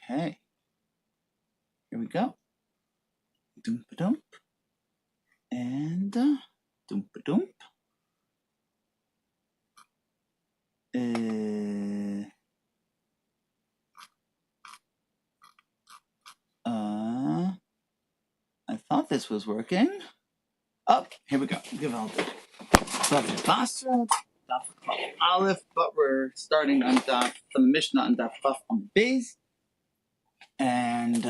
Okay. Here we go. Doompa-doomp. And doompa-doomp. I thought this was working. Oh, here we go. Gewaltig. Aleph, but we're starting on Daf from the Mishnah on Daf Chaf on the base. And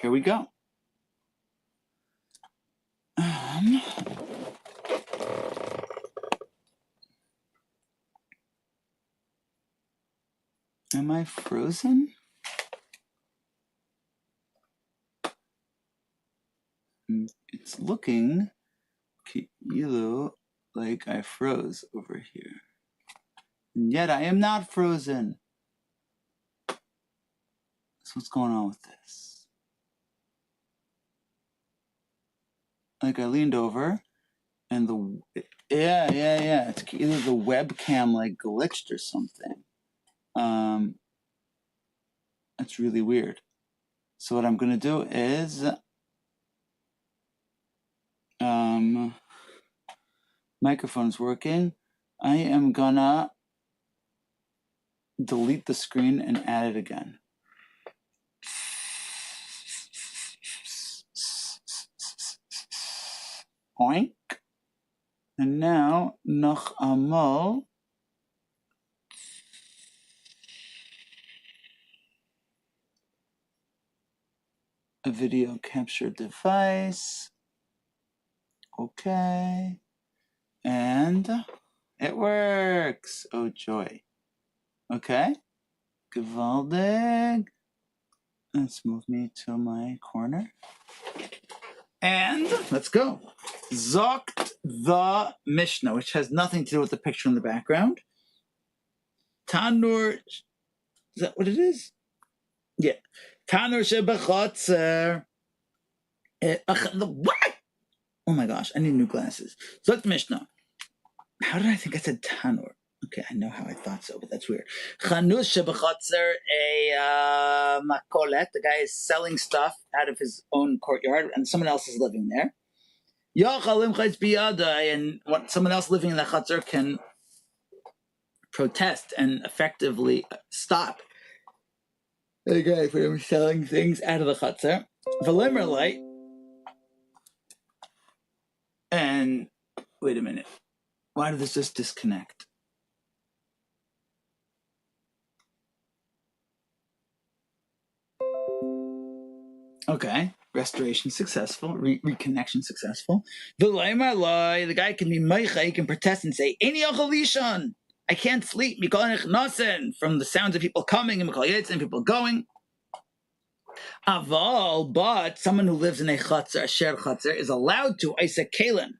here we go. Am I frozen? It's looking like I froze over here. And yet I am not frozen. So what's going on with this? Like I leaned over and yeah. It's either the webcam like glitched or something. That's really weird. So what I'm gonna do is microphone's working. I am gonna delete the screen and add it again. Oink. And now noch amal. A video capture device. Okay. And it works. Oh joy. Okay. Gewaldig. Let's move me to my corner. And let's go. Zokt the Mishnah, which has nothing to do with the picture in the background. Tanur. Is that what it is? Yeah. Tanur shebechotzer. What? Oh my gosh, I need new glasses. Zokt Mishnah. How did I think I said Tanur? Okay, I know how I thought so, but that's weird. Chanus shebechotzer, a makolet. The guy is selling stuff out of his own courtyard, and someone else is living there. And someone else living in the chutzner can protest and effectively stop the guy from selling things out of the chutzner. V'lemerlai. And wait a minute. Why did this just disconnect? Okay. Restoration successful. Reconnection successful. The guy can be meicha. He can protest and say, "Eini yochel lishon." I can't sleep. From the sounds of people coming and people going. Aval, but someone who lives in a chutzner, a shared chutzner, is allowed to isa kalim.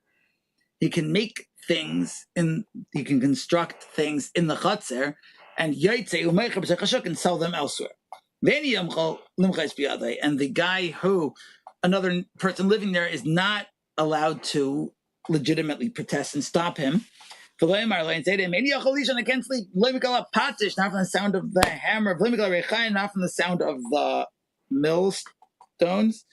He can make things he can construct things in the chutzner and and sell them elsewhere. And the guy another person living there is not allowed to legitimately protest and stop him. I can't sleep. Not from the sound of the hammer. Not from the sound of the millstones.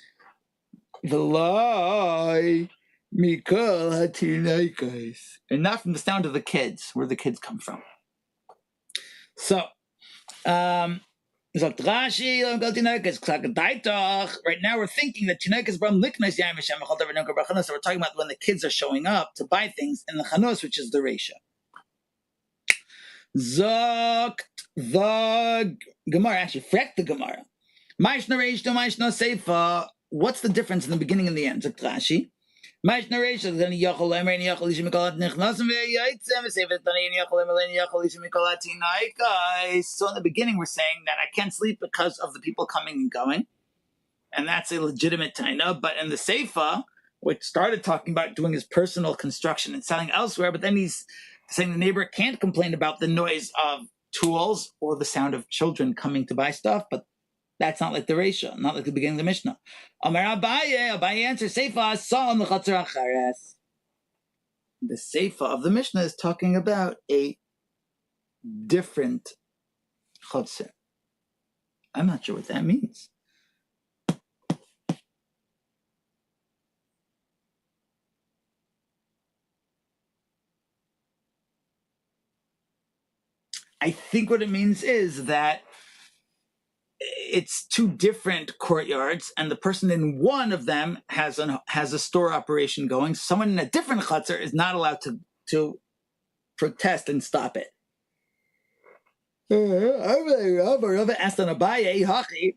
And not from the sound of the kids, where the kids come from. So, right now we're thinking that so we're talking about when the kids are showing up to buy things in the chanus, which is the Reisha. Zokt the Gemara, actually, frek the Gemara. What's the difference in the beginning and the end? Zokt Rashi. So in the beginning we're saying that I can't sleep because of the people coming and going, and that's a legitimate taina. But in the Seifa, which started talking about doing his personal construction and selling elsewhere, but then he's saying the neighbor can't complain about the noise of tools or the sound of children coming to buy stuff, but that's not like the Reisha, not like the beginning of the Mishnah. Amar Abaye answers, Seifa saw on the Chatzar Achares. The Seifa of the Mishnah is talking about a different Chatzar. I'm not sure what that means. I think what it means is that it's two different courtyards, and the person in one of them has a store operation going. Someone in a different chutzner is not allowed to protest and stop it. Rava asked on Abaye, Hachi,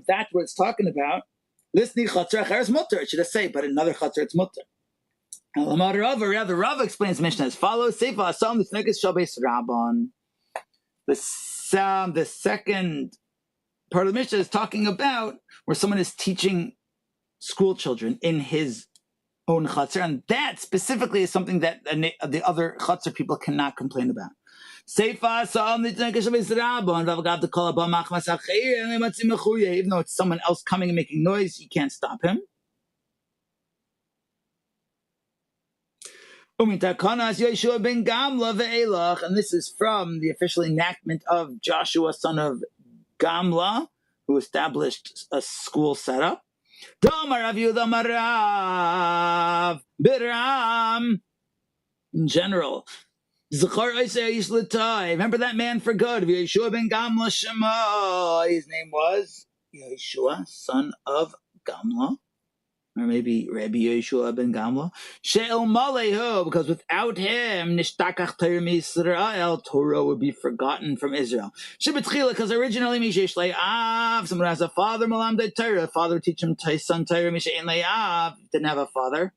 that's what it's talking about. Listening chutzner acheres mutter. It should have said, but another chutzner it's mutter. Rava explains the Mishnah as follows: Seifa asam l'fnekes shabes rabban. The second part of the Mishnah is talking about where someone is teaching school children in his own chutzner, and that specifically is something that the other chutzner people cannot complain about. Even though it's someone else coming and making noise, you can't stop him. And this is from the official enactment of Joshua, son of Gamla, who established a school setup. In general, remember that man for good. His name was Yeshua, son of Gamla. Or maybe Rabbi Yeshua ben Gamla. She'el Malehu, because without him, Nishtakach Torah Yisrael, Torah would be forgotten from Israel. Shebetchila, because originally Mishesh Le'av, someone has a father, Malamdei Torah, father teach him son Torah, Mishein Le'av, didn't have a father.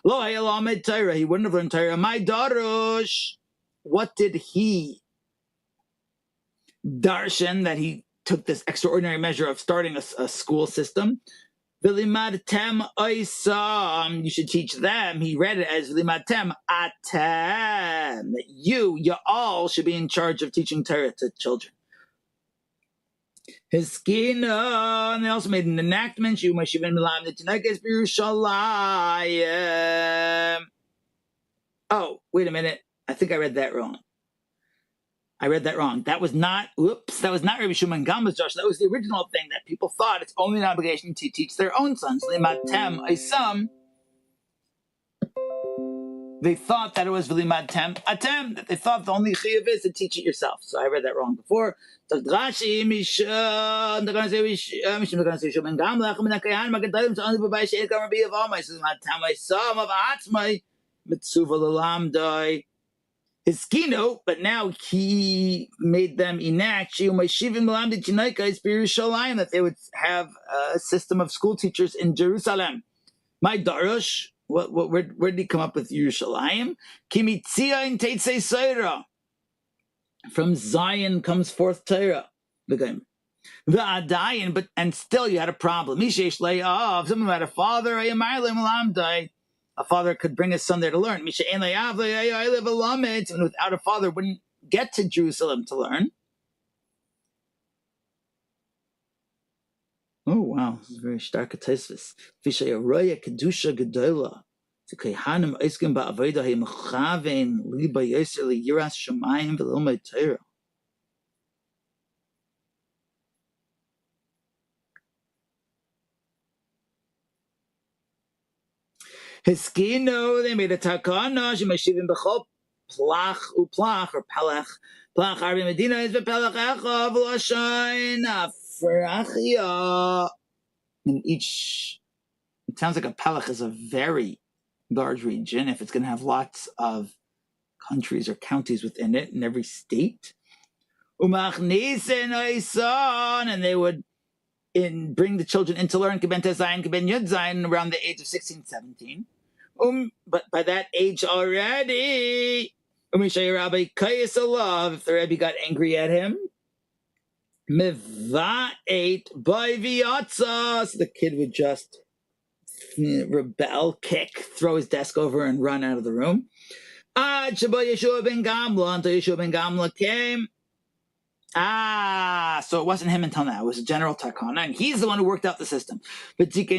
Lo Hayalamed Torah, he wouldn't have learned Torah. My darush, what did he darshan that he took this extraordinary measure of starting a school system? V'limadtem oisam, you should teach them. He read it as v'limadtem atem, that you all should be in charge of teaching Torah to children. His skin, and they also made an enactment. You must even milam the Tanakes Yerushalayim. Oh, wait a minute. I think I read that wrong. That was not Rabbi Shimon Gamla's Josh. That was the original thing that people thought it's only an obligation to teach their own sons. Limatem Isam. They thought that it was V'limatem Atem, that they thought the only chiyuv is to teach it yourself. So I read that wrong before. His kino, but now he made them enact that they would have a system of school teachers in Jerusalem. My darush, where did he come up with Yerushalayim? Kimitzia Teitzei Seira. From Zion comes forth Torah. The Adayin, and still you had a problem. Mishesh Le'av, someone had a father, a father could bring his son there to learn. And without a father, wouldn't get to Jerusalem to learn. Oh, wow. This is very stark a tesvis. Fishayaroya Kedusha Gedola. To Kehanim Iskim Ba'avodah Mechaven Liba Yosef Yiras Shemayim V'Lomei Torah. Hiskino, they made a takana, Shemashivim Bechol, Plach Uplach, or Pelech. Plach Arbi Medina is Pelech Echav, Lashain, Afrachia. In each, it sounds like a Pelech is a very large region, if it's going to have lots of countries or counties within it, in every state. Umachnisen Aisan, and they would bring the children in to learn Keben Tezayin, Keben Yud Zayin around the age of 16, 17. But by that age already, if the Rebbe got angry at him, Miva'et by Viatza, so the kid would just rebel, kick, throw his desk over, and run out of the room. Until Yeshua ben Gamla came. So it wasn't him until now. It was a general takana, and he's the one who worked out the system. But they should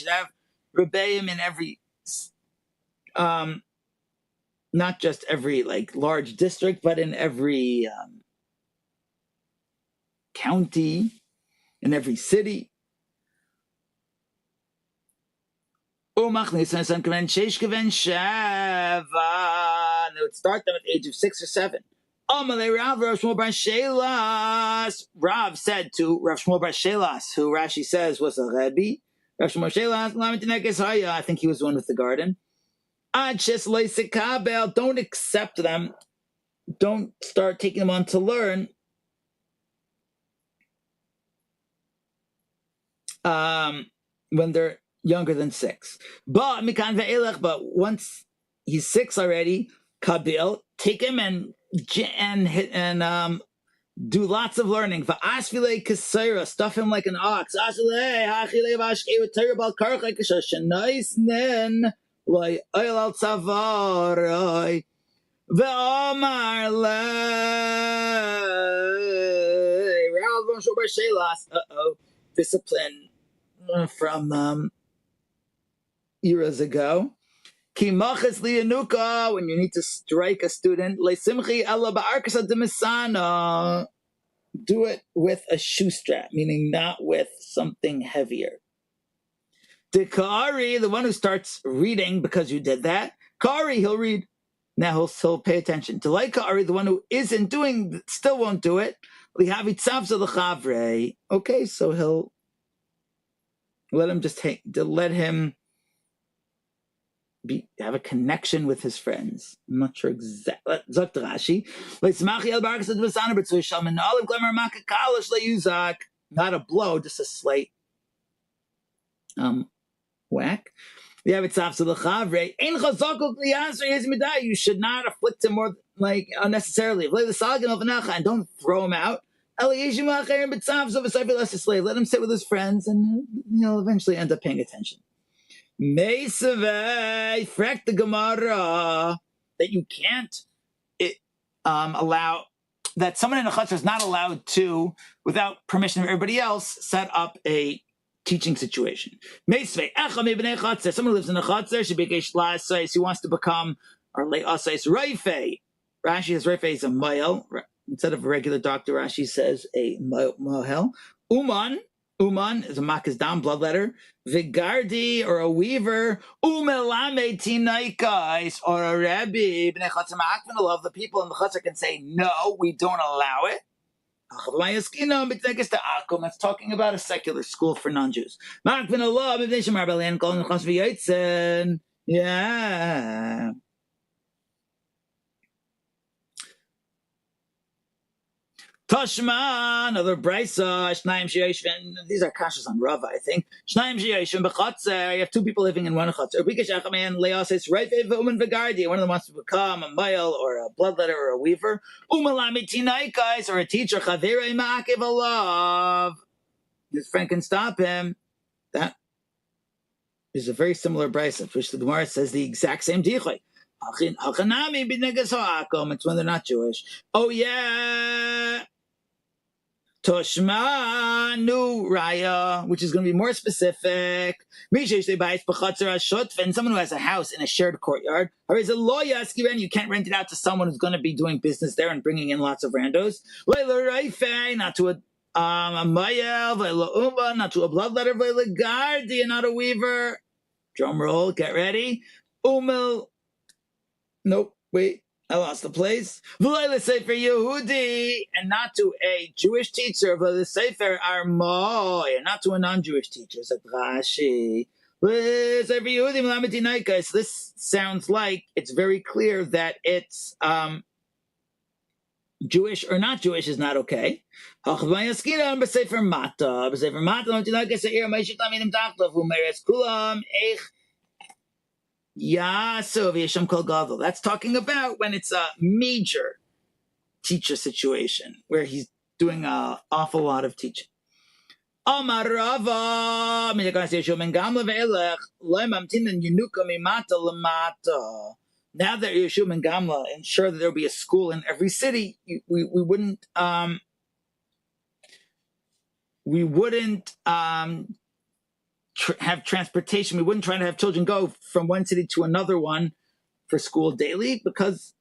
have rebellion in every not just every like large district, but in every county, in every city. They would start them at the age of 6 or 7. Rav said to Rav Shmuel Bar Shelas, who Rashi says was a Rebbe, Rav Shmuel Bar Shelas, I think he was the one with the garden. Don't accept them. Don't start taking them on to learn. When they're younger than 6. But once he's 6 already, Kabil, take him and do lots of learning. Stuff him like an ox. Discipline from eras ago. When you need to strike a student, do it with a shoe strap, meaning not with something heavier. The Kari, the one who starts reading because you did that, Kari, he'll read. Now he'll pay attention. To like Kari, the one who isn't doing, still won't do it. Okay, so he'll let him have a connection with his friends. I'm not sure exactly. Sagt Rashi, not a blow, just a slight whack. You should not afflict him more like unnecessarily. And don't throw him out. Let him sit with his friends, and he'll eventually end up paying attention. Frek the Gemara that you can't allow, that someone in a chutzner is not allowed to, without permission of everybody else, set up a teaching situation. Someone who lives in a chutzner should be he wants to become or le'asais Reife. Rashi says Reife is a male instead of a regular doctor. Rashi says a mohel. Uman is a makas dam bloodletter. Vigardi or a weaver. Umelame tinaikais or a rebbe. Bnei chutzner ma'akvin love the people in the chutzner can say no, we don't allow it. That's talking about a secular school for non-Jews. Yeah. Tashma, another brisa. These are kashas on Rava, I think. You have 2 people living in one chutzner. One of them wants to become a male or a bloodletter or a weaver. Or a teacher. His friend can stop him. That is a very similar brisa, which the Gemara says the exact same dichay. It's when they're not Jewish. Oh yeah. Toshma nu raya, which is going to be more specific. And someone who has a house in a shared courtyard, you can't rent it out to someone who's going to be doing business there and bringing in lots of randos. Not to a mayel, not to a bloodletter, not a weaver. Drum roll, get ready. Nope, wait. I lost the place. Let's say for Yehudi, and not to a Jewish teacher, but let's say for Armoy, and not to a non-Jewish teacher. It's like Rashi. Let's say for Yehudi, so this sounds like it's very clear that it's Jewish or not Jewish is not okay. That's talking about when it's a major teacher situation where he's doing an awful lot of teaching. Now that Yeshua and Gamla ensure that there'll be a school in every city, we wouldn't have transportation. We wouldn't try to have children go from one city to another one for school daily because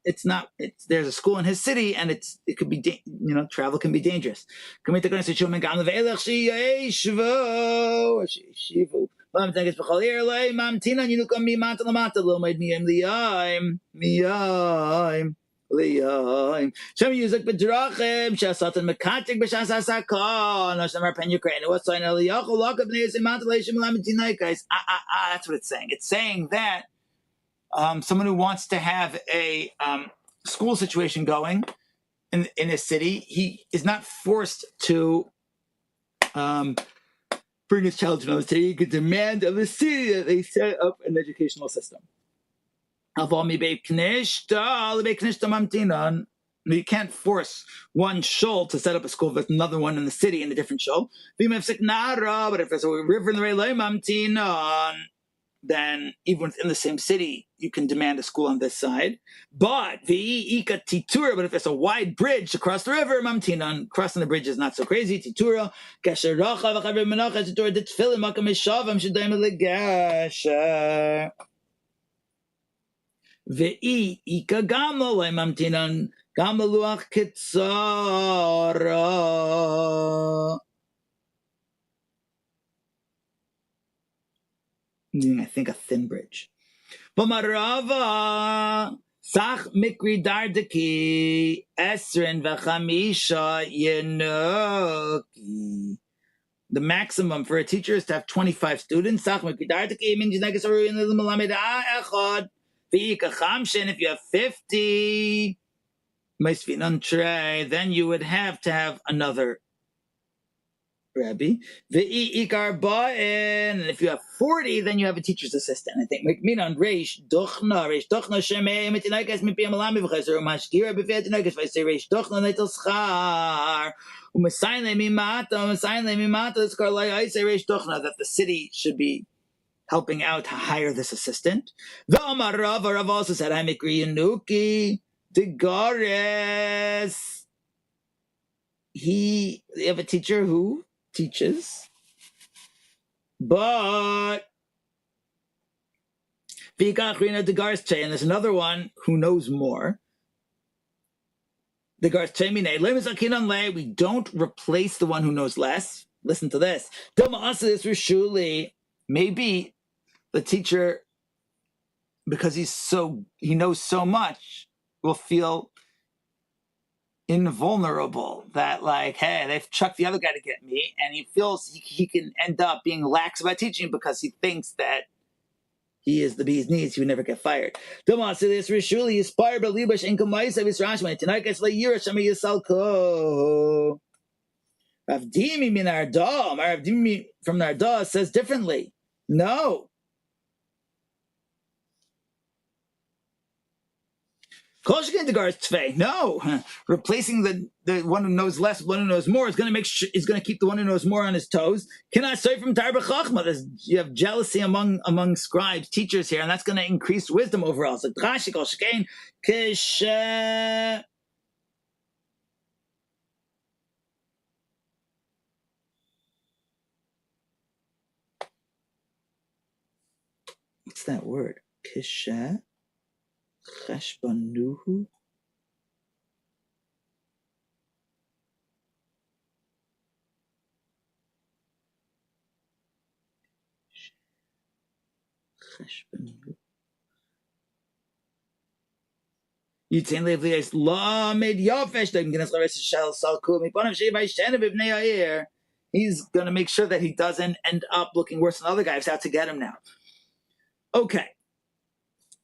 there's a school in his city and it could be travel can be dangerous. Some use like bedrachim, shasatan mekatik b'shas hasakon, Hashem arpen Ukraine. What's saying? Eliyahu lock of neis imantalation melametinai guys. That's what it's saying. It's saying that someone who wants to have a school situation going in a city, he is not forced to bring his child to another city. He could demand of the city that they set up an educational system. You can't force one shul to set up a school with another one in the city in a different shul. But if there's a river in the Mamtinon, then even within the same city, you can demand a school on this side. But if there's a wide bridge across the river, Mamtinon, crossing the bridge is not so crazy. Titura, Gamaluach Kitsara. I think a thin bridge. Bamarava Sach Mikri Dardaki Esrin Vachamisha Yenoki. The maximum for a teacher is to have 25 students. Sach Mikri Dardaki means if you have 50. Then you would have to have another Rabbi. And if you have 40, then you have a teacher's assistant. I think Reish Dochna Shemei Mitinaikas Mipi Malami V'Chaser Mashkira B'Fiatinaikas V'Sei Reish Dochna Leitel Schar U'Mesayin Le'Mimata Skarlai Aisei Reish Dochna, that the city should be helping out to hire this assistant. V'Amar Rav also said Hamikri Yanuki Degares. They have a teacher who teaches, but and there's another one who knows more. We don't replace the one who knows less. Listen to this. Maybe the teacher, because he knows so much, will feel invulnerable, that like, hey, they've chucked the other guy to get me, and he feels he can end up being lax about teaching because he thinks that he is the bee's knees, he would never get fired. Ravdimi from Narda says differently. No. No, replacing the one who knows less with one who knows more is going to keep the one who knows more on his toes. Can I say from Tarba Chachma? You have jealousy among scribes, teachers here, and that's going to increase wisdom overall. So what's that word? Kisha. Cheshbanuhu? Cheshbanuhu. Yitzin Levlies La made Yofesh he's going to make sure that he doesn't end up looking worse than other guys out to get him now. Okay.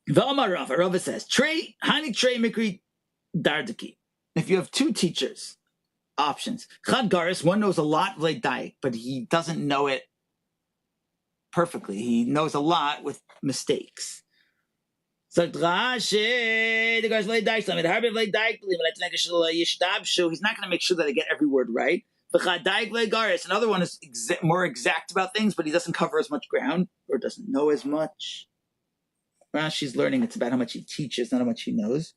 Rava says, Hani Trey Mikri Dardaki. If you have two teachers, options. Chad Garis, one knows a lot of Daik, but he doesn't know it perfectly. He knows a lot with mistakes. So he's not going to make sure that I get every word right. Another one is more exact about things, but he doesn't cover as much ground or doesn't know as much. Rashi's learning it's about how much he teaches, not how much he knows.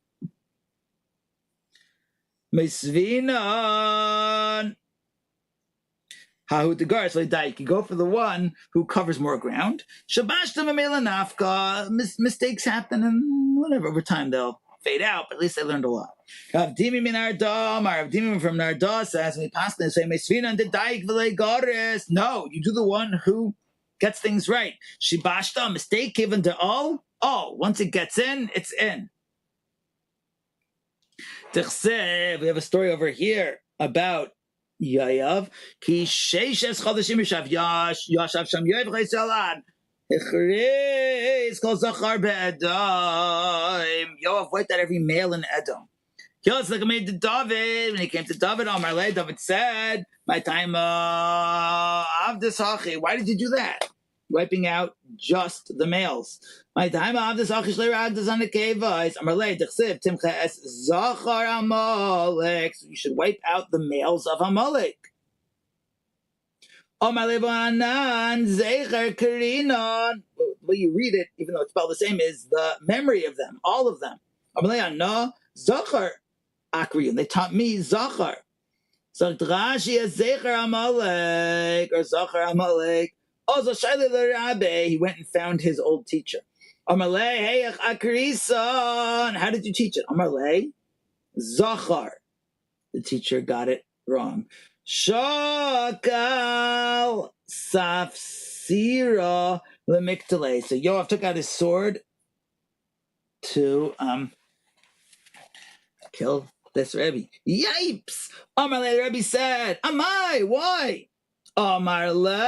Hahu Degar, so you go for the one who covers more ground. Shabashta Mamela Nafka, mistakes happen, and whatever, over time they'll fade out, but at least they learned a lot. Rav Dimi min Arda, Rav Dimi from Narda says, we pass this say, Mesvina de Daik Vile Goris. No, you do the one who gets things right. Shibashta, mistake given to all. Oh, once it gets in, it's in. We have a story over here about Yayav. Ki sheishes chodeshim yashav sham Yoav chaysalad. It's called Zachar be'Edom. Yoav wiped out every male in Edom. Kills like made to David. When he came to David, Amar Le, David said, "My time of this hachi. Why did you do that? Wiping out just the males. My time of this hachi shleirag does on the kevais. Amar Le, Dechsiv Timcha es Zachar Amalek. So you should wipe out the males of Amalek. Amar Le Banan Zecher Karinon. The way you read it, even though it's spelled the same, is the memory of them, all of them. Amar Le Anna Zachar. Akriyim. They taught me Zachar. So Rashi is Zecher Amalek or Zachar Amalek. Also Shaila the Rabbi, he went and found his old teacher. Amalei Heyach Akrison. How did you teach it? Amalei Zachar. The teacher got it wrong. Shakal Safsira Lemiktale. So Yoav took out his sword to kill this Rebbe. Yipes! Amar Le, the Rebbe said, Amai, why? Amar Le,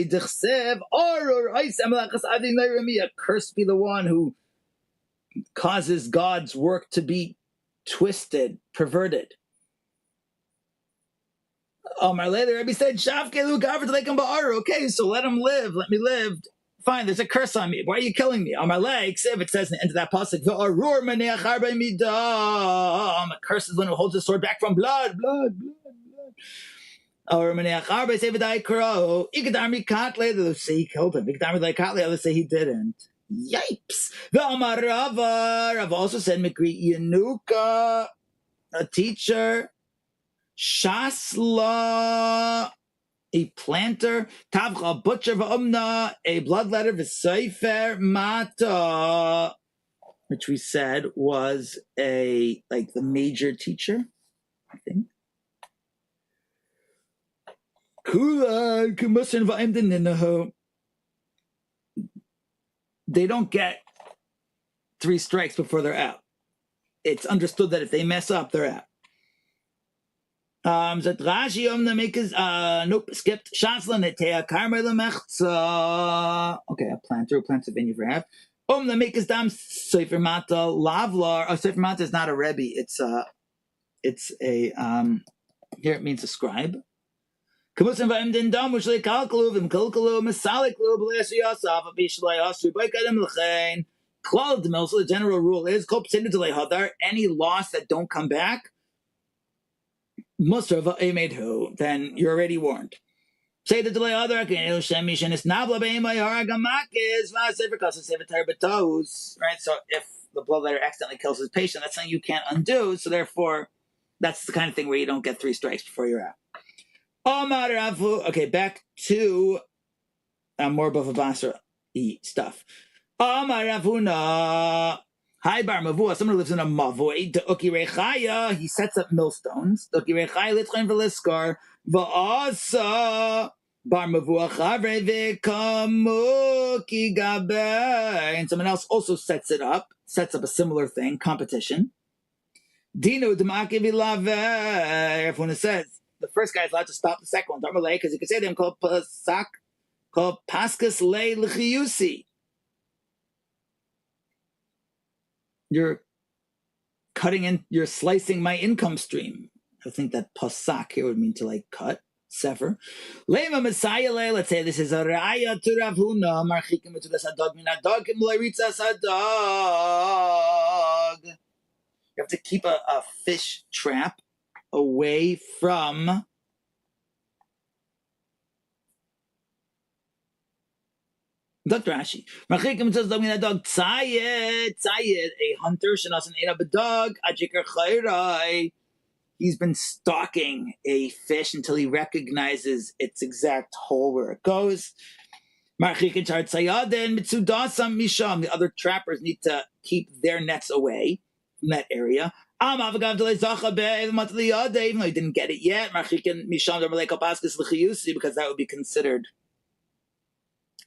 Dechsev, Orur, Ois, Amalachas, Adi Neremi, cursed be the one who causes God's work to be twisted, perverted. Amar Le, the Rebbe said, Shavkelu Gavr Telekim Ba'aru. Okay, so let him live, let me live. Fine, there's a curse on me. Why are you killing me? Amar Le, it says in the end of that pasuk, V'arur Maneach Harbe Midam. A curse is one who holds the sword back from blood. Or Maneach Harbe say V'dai Kro. Ikadar Mikatle. They'll say he killed him. Ikadar Mikatle. Others say he didn't. Yipes. V'amar Rava. Rava also said Mikri Yanuka, a teacher. Shasla, a planter. Tavcha, butcher. V'umna, a bloodletter. V'seifer mata, which we said was the major teacher, I think. They don't get 3 strikes before they're out. It's understood that if they mess up, they're out. Nope, skipped. Okay, a planter who plants a vineyard for half. Sefer Mata Lavlar. Oh, Sefer Mata is not a Rebbe. It's a here it means a scribe. The general rule is any loss that don't come back, then you're already warned. Say the delay other right? So if the bloodletter accidentally kills his patient, that's something you can't undo. So therefore, that's the kind of thing where you don't get 3 strikes before you're out. Okay, back to more Bava Basra stuff. Hi Bar Mavua, someone who lives in a Mavoi, he sets up millstones. And someone else also sets up a similar thing, competition. Everyone says the first guy is allowed to stop the second one, because you could say to him called Paskas Le L'chiyusi. You're slicing my income stream. I think that pasak here would mean to cut, sever. Lema Messiah, let's say this is a raya to Ravuna, marchikim to the sadog min adog kim loiritza sadog. You have to keep a fish trap away from Dr. Rashi. Machikim says dog mina dog tzayed, a hunter shenasan ena bedog ajikar chayrai. he's been stalking a fish until he recognizes its exact hole where it goes. The other trappers need to keep their nets away from that area. Even though he didn't get it yet, because that would be considered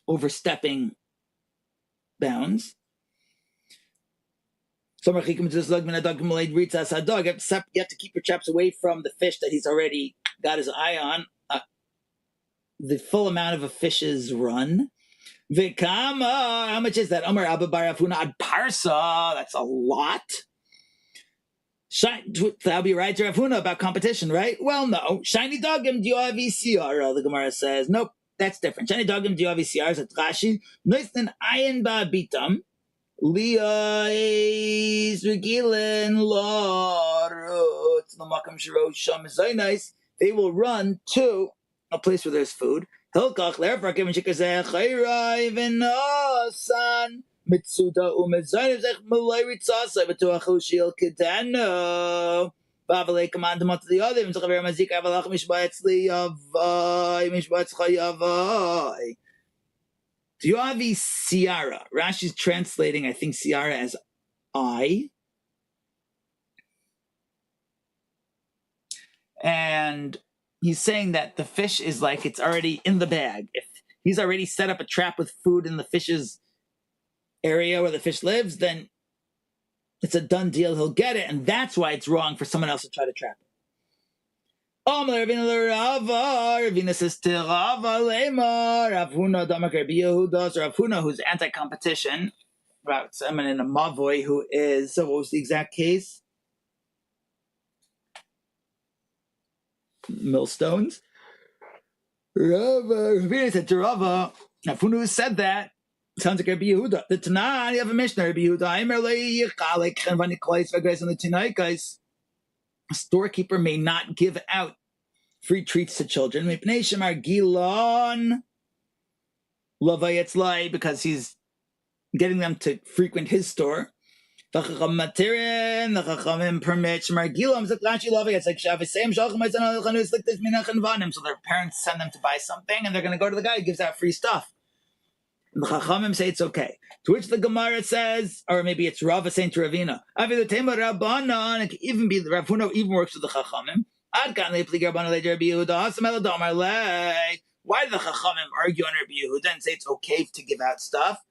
overstepping bounds. So you have to keep your traps away from the fish that he's already got his eye on. The full amount of a fish's run. Vikama, how much is that? Amar Abba Bar Afuna ad Parsa. That's a lot. That'll be right to Afuna about competition, right? Well, no. Shiny Dogim Dioavi Siara, the Gemara says. Nope, that's different. Shiny Dogim Dioavi Siara is a Rashi. Noistan Ayin Ba Bitam. Leah is Regilin Lorut. The Makam Shiro Sham is very nice. They will run to a place where there's food. Hilkach lerfar given shikazeh chayrai v'nosan mitzuda u'mezayim zech malay ritzasai v'tuach u'shil kedano v'avalei commandamot to the other v'zachaver mazik avalach mishba'etz liyavai mishba'etz chayavai. Dioavi Siara. Rashi's translating, I think, Siara as I. And he's saying that the fish is like it's already in the bag. If he's already set up a trap with food in the fish's area where the fish lives, then it's a done deal. He'll get it, and that's why it's wrong for someone else to try to trap it. Ravina says to Rava Lemar, Ravuna Damak Rabbi Yehuda, or Ravuna, who's anti-competition, about someone in a Mavoy who is, so what was the exact case? Millstones. Ravina said to Rava, Ravuna said that, sounds like Rabbi Yehuda. The Tanah, you have a Mishnah, Rabbi Yehuda, guys. A storekeeper may not give out free treats to children because he's getting them to frequent his store. The Chachamim permit so their parents send them to buy something and they're going to go to the guy who gives out free stuff. And the Chachamim say it's okay. To which the Gemara says, or maybe it's Rava saying to Ravina, it can even be the Rav Huna even works with the Chachamim. Why do the Chachamim argue on Rabbi Yehuda and say it's okay to give out stuff?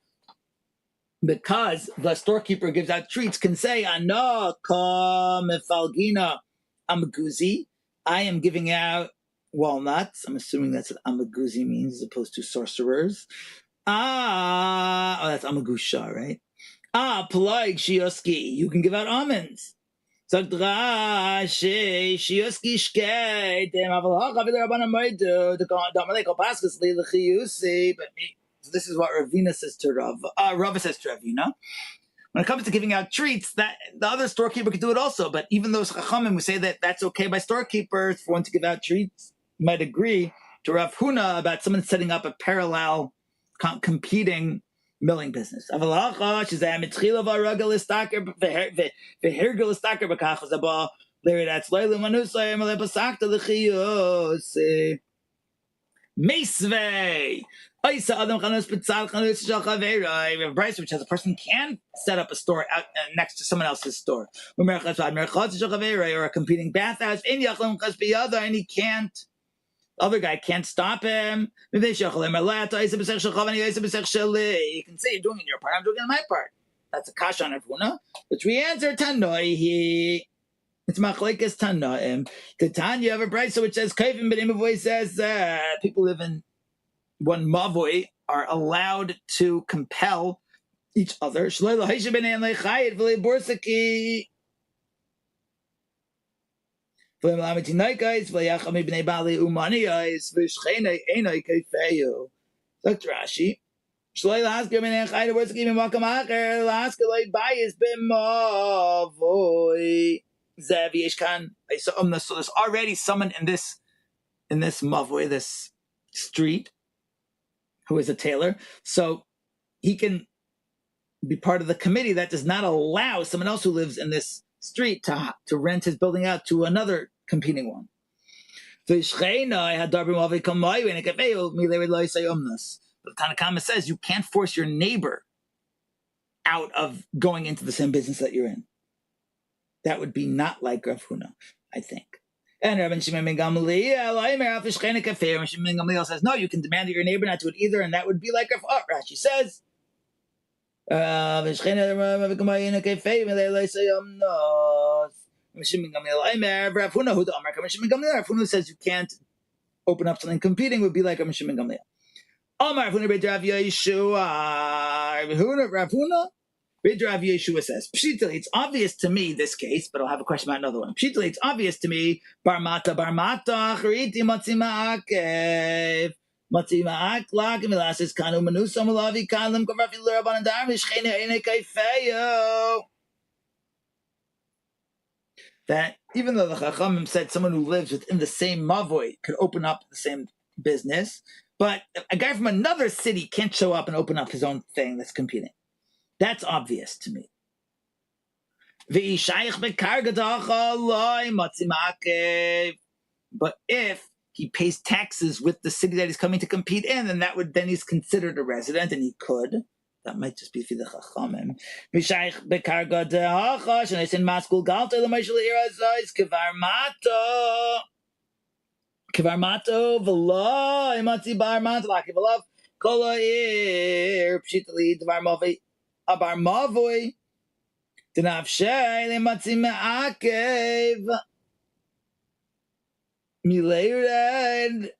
Because the storekeeper gives out treats can say, Ana mefalgina amaguzi. I am giving out walnuts. I'm assuming that's what amaguzi means as opposed to sorcerers. That's Amagusha, right? Plague Shioski. You can give out almonds. So this is what Ravina says to Rava says to Ravina. When it comes to giving out treats, that the other storekeeper could do it also. But even those Chachamim who say that that's okay by storekeepers for one to give out treats, might agree to Rav Huna about someone setting up a parallel competing milling business. There it's Mesvei. We have a Bryce which has a person can set up a store out next to someone else's store. Or a competing bathhouse, and he can't. The other guy can't stop him. You can say you're doing it in your part, I'm doing it in my part. That's a kasha on Ravuna, which we answer Tanoi. It's machlekes Tanoim. The Tanya, you have a brayso which says Kaivim, but Imavoy says people live in one mavoy are allowed to compel each other. Dr. Rashi. So there's already someone in this mavoy, this street, who is a tailor. So he can be part of the committee that does not allow someone else who lives in this street to rent his building out to another competing one. The Tanakhama says you can't force your neighbor out of going into the same business that you're in. That would be not like Rav Huna, I think. And Rabbi Shimon ben Gamliel says, no, you can demand that your neighbor not do it either, and that would be like Rav Rashi says. Rav Huna says you can't open up something competing would be like Rav Shimon ben Gamliel. Rav Huna Rav Yeshua says, Pshitali, it's obvious to me, this case, but I'll have a question about another one. Pshitali, it's obvious to me, Barmata, Chariti, Matzima'akev, Matzima'ak, Milasis, Kanu, Manusa, Malavi, Kalim, Kavafi, Luraban, and Darmish, Chene, Ene, Kaifeyo. That even though the Chachamim said someone who lives within the same Mavoi could open up the same business, but a guy from another city can't show up and open up his own thing that's competing. That's obvious to me. But if he pays taxes with the city that he's coming to compete in, then he's considered a resident, and he could. That might just be for the Chachamim. Kivarmato v'lo imatzi bar mantalaki v'lov kol ha'ir pshitali dvar movi abar mavoi denavshei lematzi me'akev mileired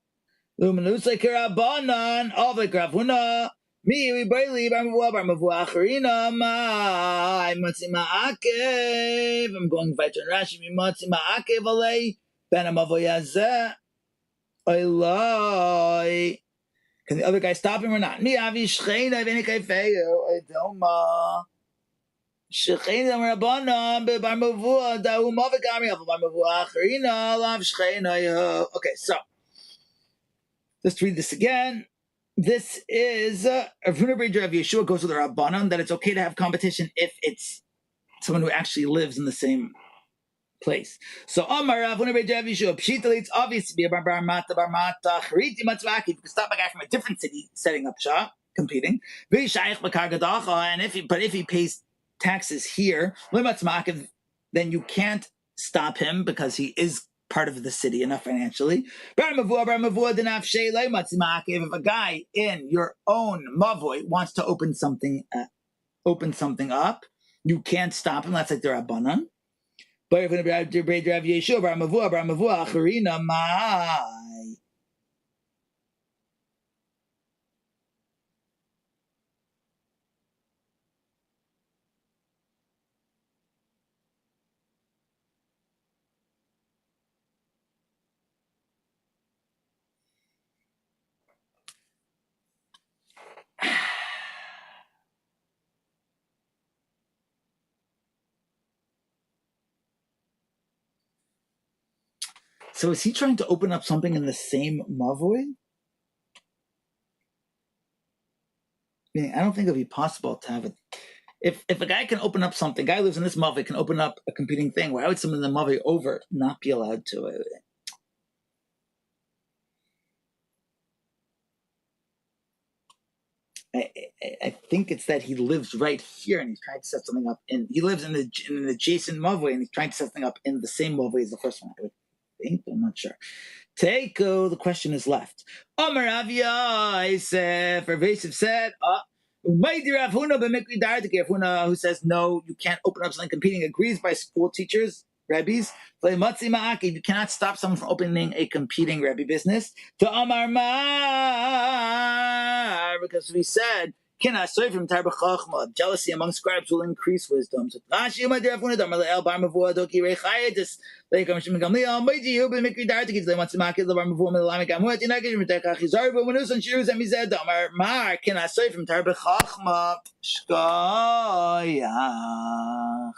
luminusay kirabanan ovek Rav Huna mi ribayli bar mavua acharina ma imatzi me'akev. I'm going to Rashi imatzi me'akev alei ben amavoi yazeh. Can the other guy stop him or not? I Okay, so let's read this again. This is Rav Yeshua goes with the Rabbanon that it's okay to have competition if it's someone who actually lives in the same place. So Amar Rav Huna Rav Yeshua Pshitali, it's obvious to be a Barmata Chariti Matzvaki. You can stop a guy from a different city setting up shop, competing. And if he pays taxes here, then you can't stop him because he is part of the city enough financially. If a guy in your own mavoi wants to open something up, you can't stop him. That's like the Rabbanan. But if Rav Yeshua bar mavua acharina mai. So is he trying to open up something in the same mavoi? I don't think it'd be possible to have it. If a guy can open up something, guy lives in this mavoi can open up a competing thing. Why would someone in the mavoi over not be allowed to? I think it's that he lives right here and he's trying to set something up he lives in an adjacent mavoi and he's trying to set something up in the same mavoi as the first one. I would think, but I'm not sure. Teiko, the question is left. Amar Rav Yosef, Pervasive said, Rav Huna, who says no, you can't open up something competing, agrees by school teachers, rabbis. You cannot stop someone from opening a competing rabbi business. To Amar Mar, because we said, from jealousy among scribes will increase wisdom. So Rashi